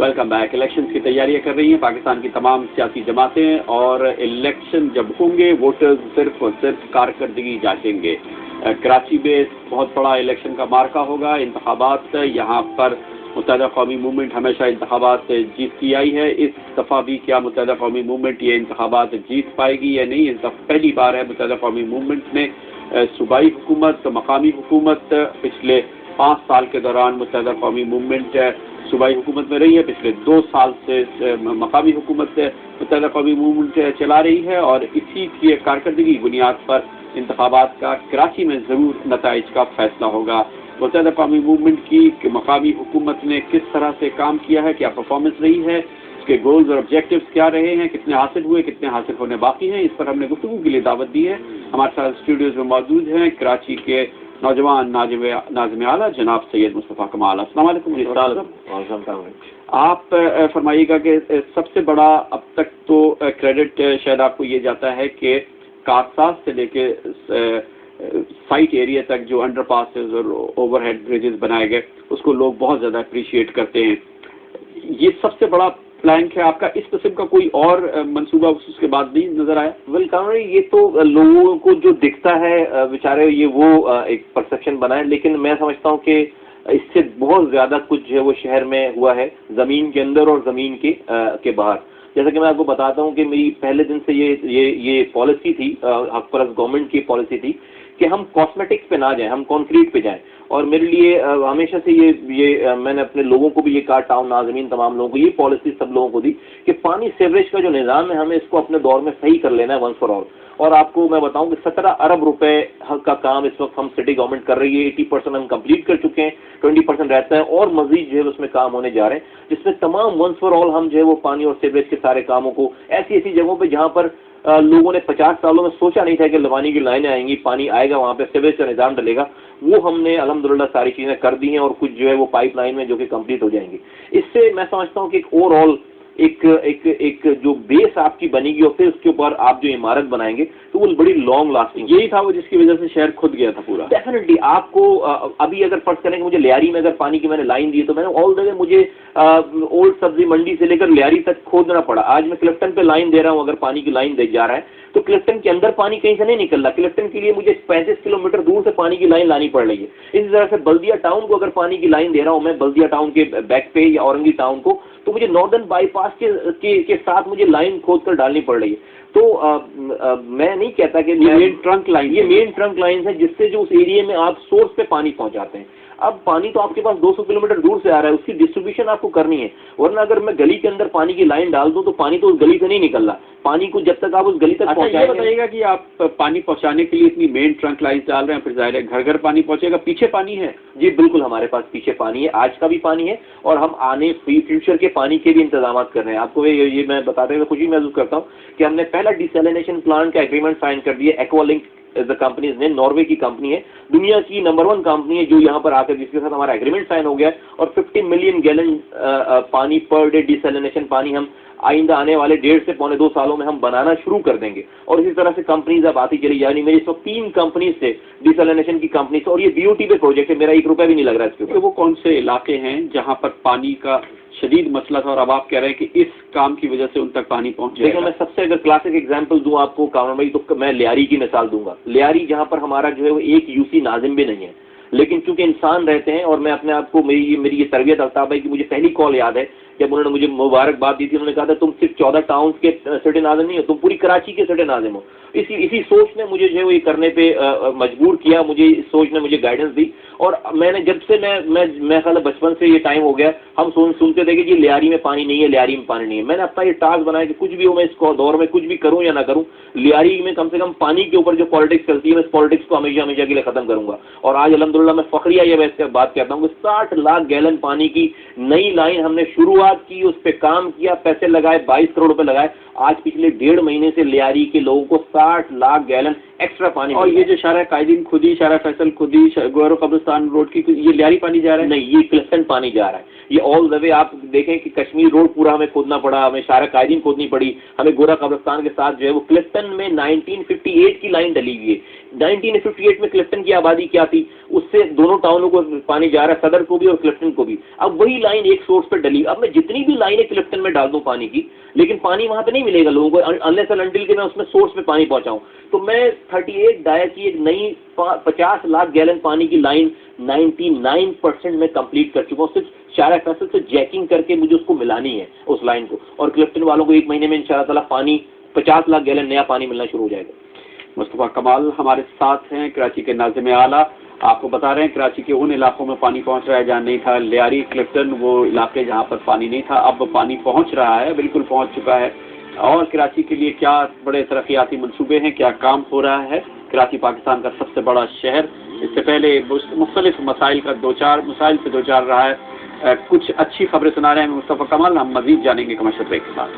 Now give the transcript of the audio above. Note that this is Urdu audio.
Welcome back. الیکشنز کی تیاریاں کر رہی ہیں پاکستان کی تمام سیاسی جماعتیں، اور الیکشن جب ہوں گے ووٹرز صرف اور صرف کارکردگی جانچیں گے. کراچی میں بہت بڑا الیکشن کا مارکا ہوگا. انتخابات یہاں پر متحدہ قومی موومنٹ ہمیشہ انتخابات جیتتی آئی ہے. اس دفعہ بھی کیا متحدہ قومی موومنٹ یہ انتخابات جیت پائے گی یا نہیں؟ اس دفعہ پہلی بار ہے متحدہ قومی موومنٹ نے صوبائی حکومت، مقامی حکومت. پچھلے 5 سال کے دوران متحدہ قومی موومنٹ صوبائی حکومت میں رہی ہے. پچھلے 2 سال سے مقامی حکومت متحدہ قومی موومنٹ چلا رہی ہے، اور اسی کی کارکردگی بنیاد پر انتخابات کا کراچی میں ضرور نتائج کا فیصلہ ہوگا. متحدہ قومی موومنٹ کی مقامی حکومت نے کس طرح سے کام کیا ہے، کیا پرفارمنس رہی ہے، اس کے گولز اور آبجیکٹیوز کیا رہے ہیں، کتنے حاصل ہوئے، کتنے حاصل ہونے باقی ہیں، اس پر ہم نے گفتگو کے لیے دعوت دی ہے. ہمارے ساتھ اسٹوڈیوز میں موجود ہیں کراچی کے نوجوان ناظم اعلیٰ جناب سید مصطفیٰ کمال. السلام علیکم. آپ فرمائیے گا کہ سب سے بڑا اب تک تو کریڈٹ شاید آپ کو یہ جاتا ہے کہ کاغذات سے لے کے سائٹ ایریا تک جو انڈر پاسز اور اوور ہیڈ بریجز بنائے گئے اس کو لوگ بہت زیادہ اپریشیٹ کرتے ہیں. یہ سب سے بڑا پلانک ہے آپ کا. اس قسم کا کوئی اور منصوبہ اس کے بعد نہیں نظر آیا؟ کامران، یہ تو لوگوں کو جو دکھتا ہے بیچارے یہ وہ ایک پرسیپشن بنا ہے، لیکن میں سمجھتا ہوں کہ اس سے بہت زیادہ کچھ جو ہے وہ شہر میں ہوا ہے، زمین کے اندر اور زمین کے باہر. جیسا کہ میں آپ کو بتاتا ہوں کہ میری پہلے دن سے یہ پالیسی تھی، حق پرست گورنمنٹ کی پالیسی تھی کہ ہم کاسمیٹکس پہ نہ جائیں، ہم کانکریٹ پہ جائیں. اور میرے لیے ہمیشہ سے یہ میں نے اپنے لوگوں کو بھی یہ کہا، ٹاؤن ناظمین تمام لوگوں کو یہ پالیسی سب لوگوں کو دی کہ پانی سیوریج کا جو نظام ہے ہمیں اس کو اپنے دور میں صحیح کر لینا ہے ونس فار آل. اور آپ کو میں بتاؤں کہ 17 ارب روپے کا کام اس وقت ہم سٹی گورنمنٹ کر رہی ہے. 80% ہم کمپلیٹ کر چکے ہیں، 20% رہتا ہے اور مزید جو ہے اس میں کام ہونے جا رہے ہیں، جس میں تمام ونس فار آل ہم جو ہے وہ پانی اور سیوریج کے سارے کاموں کو ایسی جگہوں پہ جہاں پر لوگوں نے 50 سالوں میں سوچا نہیں تھا کہ پانی کی لائنیں آئیں گی، پانی آئے گا، وہاں پہ سیوریج کا نظام ڈلے گا، وہ ہم نے الحمدللہ ساری چیزیں کر دی ہیں. اور کچھ جو ہے وہ پائپ لائن میں جو کہ کمپلیٹ ہو جائیں گی. اس سے میں سمجھتا ہوں کہ ایک اوور آل ایک جو بیس آپ کی بنے گی اور پھر اس کے اوپر آپ جو عمارت بنائیں گے تو وہ بڑی لانگ لاسٹنگ. یہی تھا وہ جس کی وجہ سے شہر کھد گیا تھا پورا. ڈیفینیٹلی آپ کو ابھی اگر فرض کریں کہ مجھے لیاری میں اگر پانی کی میں نے لائن دی تو میں نے آل جگہ مجھے اولڈ سبزی منڈی سے لے کر لیاری تک کھودنا پڑا. آج میں کلفٹن پہ لائن دے رہا ہوں، اگر پانی کی لائن دے جا رہا ہے تو کلفٹن کے اندر پانی کہیں سے نہیں نکل رہا. کلفٹن کے لیے مجھے 35 کلومیٹر دور سے پانی کی لائن لانی پڑ رہی ہے. اسی طرح سے بلدیہ ٹاؤن کو اگر پانی کی لائن دے رہا ہوں میں بلدیہ ٹاؤن کے بیک پہ یا اورنگی ٹاؤن کو، تو مجھے ناردرن بائی پاس کے ساتھ مجھے لائن کھود کر ڈالنی پڑ رہی ہے. تو میں نہیں کہتا کہ یہ مین ٹرنک لائنز ہیں جس سے جو اس ایریے میں آپ سورس پہ پانی پہنچاتے ہیں. اب پانی تو آپ کے پاس 200 کلومیٹر دور سے آ رہا ہے، اس کی ڈسٹریبیوشن آپ کو کرنی ہے. ورنہ اگر میں گلی کے اندر پانی کی لائن ڈال دوں تو پانی تو اس گلی سے نہیں نکل رہا. پانی کو جب تک آپ اس گلی تک پہنچائیں. بتائیے گا کہ آپ پانی پہنچانے کے لیے اتنی مین ٹرنک لائنز ڈال رہے ہیں، پھر ظاہر ہے گھر گھر پانی پہنچے گا. پیچھے پانی ہے؟ جی بالکل، ہمارے پاس پیچھے پانی ہے، آج کا بھی پانی ہے، اور ہم آنے فیوچر کے پانی کے بھی انتظامات کر رہے ہیں. آپ کو یہ میں بتاتے ہوئے خوشی محسوس کرتا ہوں کہ ہم نے پہلا ڈیسیلینیشن پلانٹ کا ایگریمنٹ سائن کر دیا. ایکوا لنک کمپنیز نے، ناروے کی کمپنی ہے، دنیا کی نمبر 1 کمپنی ہے جو یہاں پر آ کر جس کے ساتھ ہمارا ایگریمنٹ سائن ہو گیا ہے. اور 50 ملین گیلن پانی پر ڈے ڈیسیلینیشن پانی ہم آئندہ آنے والے 1.5 سے پونے 2 سالوں میں ہم بنانا شروع کر دیں گے. اور اسی طرح سے کمپنیز اب آتی چلی، یعنی میری اس وقت 3 کمپنیز سے ڈیسیلینیشن کی کمپنیز، اور یہ بی او ٹی پہ پروجیکٹ ہے، میرا 1 روپیہ بھی نہیں لگ رہا اس کے اوپر. وہ کون سے علاقے ہیں جہاں پر پانی کا شدید مسئلہ تھا اور اب آپ کہہ رہے ہیں کہ اس کام کی وجہ سے ان تک پانی پہنچ جائے گا؟ دیکھیں، میں سب سے اگر کلاسک ایگزامپل دوں آپ کو کامران بھائی تو میں لیاری کی مثال دوں گا. لیاری جہاں پر ہمارا جو ہے وہ ایک یو سی ناظم بھی نہیں ہے، لیکن چونکہ انسان رہتے ہیں، اور میں اپنے آپ کو میری یہ تربیت الطاف بھائی کی مجھے پہلی کال یاد ہے جب انہوں نے مجھے مبارکباد دی تھی. انہوں نے کہا تھا تم صرف 14 ٹاؤنز کے سٹی ناظم نہیں ہو، تم پوری کراچی کے سٹی ناظم ہو. اسی سوچ نے مجھے جو ہے وہ یہ کرنے پہ مجبور کیا، مجھے اس سوچ نے مجھے گائیڈنس دی. اور میں نے جب سے میں خیال بچپن سے یہ ٹائم ہو گیا، ہم سنتے تھے کہ جی لیاری میں پانی نہیں ہے، لیاری میں پانی نہیں ہے. میں نے اپنا یہ ٹاسک بنایا کہ کچھ بھی ہو، میں اس دور میں کچھ بھی کروں یا نہ کروں، لیاری میں کم سے کم پانی کے اوپر جو پالیٹکس چلتی ہے میں اس پالیٹکس کو ہمیشہ کے لیے ختم کروں گا. اور آج الحمدللہ میں فخریہ یہ ویسے بات کہتا ہوں کہ 60 لاکھ گیلن پانی کی نئی لائن ہم نے شروعات کی، اس پہ کام کیا، پیسے لگائے، 22 کروڑ روپے لگائے. آج پچھلے 1.5 مہینے سے لیاری کے لوگوں کو 60 لاکھ گیلن ایکسٹرا پانی. اور یہ جو شارع قائدین خودی، شارع فیصل خودی، گوہر و قبرستان روڈ کی، یہ لیاری پانی جا رہا ہے؟ نہیں، یہ کلفٹن پانی جا رہا ہے. یہ آل دا وے آپ دیکھیں کہ کشمیر روڈ پورا ہمیں کھودنا پڑا، ہمیں شارع قائدین کھودنی پڑی، ہمیں گورا قبرستان کے ساتھ جو ہے وہ کلفٹن میں 1958 کی لائن ڈلی ہوئی ہے. 1958 میں کلفٹن کی آبادی کیا تھی، اس سے دونوں ٹاؤنوں کو پانی جا رہا ہے، صدر کو بھی اور کلفٹن کو بھی. اب وہی لائن ایک سورس پہ ڈلی. اب میں جتنی بھی لائنیں کلفٹن میں ڈال دوں پانی کی، لیکن پانی وہاں پہ نہیں ملے گا لوگوں کو انلیس اینڈ انٹل کہ میں اس میں سورس پہ پانی پہنچاؤں. تو میں 38 ڈایا کی ایک نئی 50 لاکھ گیلن پانی کی لائن 99% میں کمپلیٹ کر چکا ہوں. صرف شارع فیصل سے جیکنگ کر کے مجھے اس کو ملانی ہے اس لائن کو، اور کلفٹن والوں کو 1 مہینے میں انشاءاللہ تعالیٰ پانی 50 لاکھ گیلن نیا پانی ملنا شروع ہو جائے گا. مصطفیٰ کمال ہمارے ساتھ ہیں، کراچی کے ناظم اعلیٰ. آپ کو بتا رہے ہیں کراچی کے ان علاقوں میں پانی پہنچ رہا ہے جہاں نہیں تھا. لیاری، کلفٹن وہ علاقے جہاں پر پانی نہیں تھا، اب پانی پہنچ رہا ہے، بالکل پہنچ چکا ہے. اور کراچی کے لیے کیا بڑے ترقیاتی منصوبے ہیں، کیا کام ہو رہا ہے. کراچی پاکستان کا سب سے بڑا شہر، اس سے پہلے مختلف مسائل سے دو چار رہا ہے. کچھ اچھی خبریں سنا رہے ہیں مصطفیٰ کمال. ہم مزید جانیں گے کمرشل بریک کے بعد.